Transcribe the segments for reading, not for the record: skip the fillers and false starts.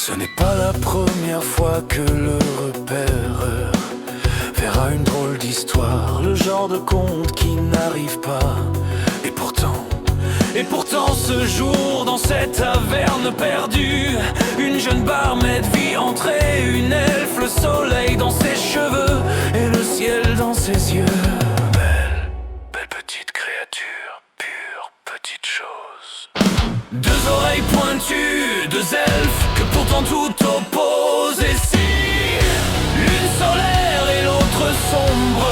Ce n'est pas la première fois que le repère verra une drôle d'histoire, le genre de conte qui n'arrive pas. Et pourtant ce jour dans cette taverne perdue, une jeune barmaid vit entrer, une elfe, le soleil dans ses cheveux et le ciel dans ses yeux. Belle petite créature, pure petite chose. Deux oreilles pointues, deux elfes que pourtant tout oppose. Et si l'une solaire et l'autre sombre,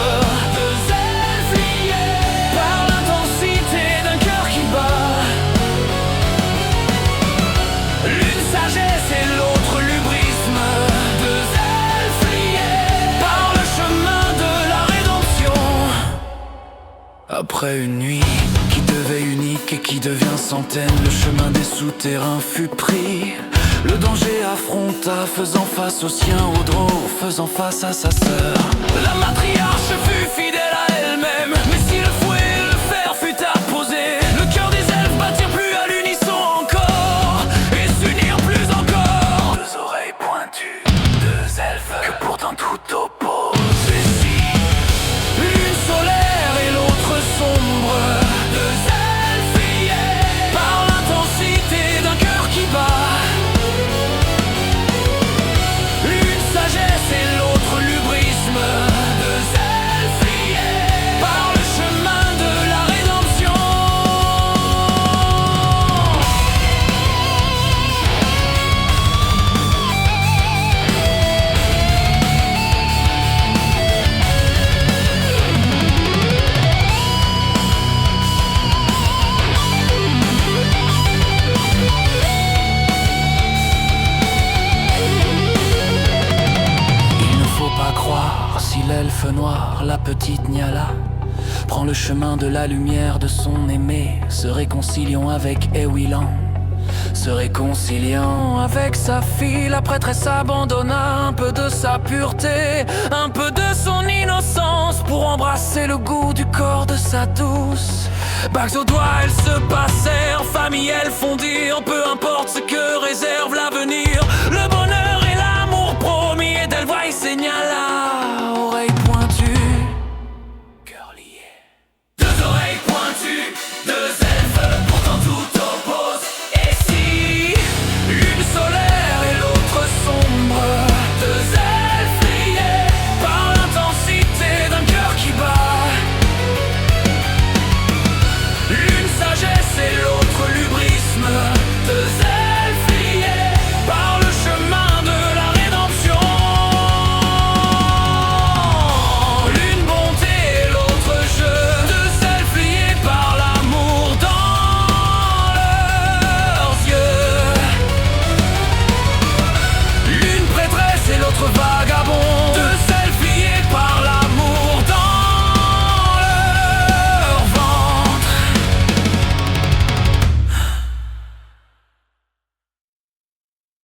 deux elfes liés par l'intensité d'un cœur qui bat. L'une sagesse et l'autre lubrisme, deux elfes liés par le chemin de la rédemption. Après une nuit qui devait unique et qui devient centaine, le chemin des souterrains fut pris. Le danger affronta, faisant face au sien, Audreau faisant face à sa sœur. La matriarche fut fidèle à elle-même, mais si le fouet et le fer fut apposé, le cœur des elfes battirent plus à l'unisson encore, et s'unirent plus encore. Deux oreilles pointues, deux elfes que pourtant tout oppose. Et si l'une solaire et l'autre sombre, deux elfes liés par l'intensité d'un cœur qui bat. Sagesse et l'autre lubrisme, deux elfes liés par le chemin de la rédemption. Si l'elfe noir, la petite Niala, prend le chemin de la lumière de son aimé, se réconciliant avec Ewilan, se réconciliant avec sa fille, la prêtresse abandonna un peu de sa pureté, un peu de son innocence, pour embrasser le goût du corps de sa douce. Bagues aux doigts, elles se passèrent, famille elles fondirent, peu importe ce que réserve l'avenir.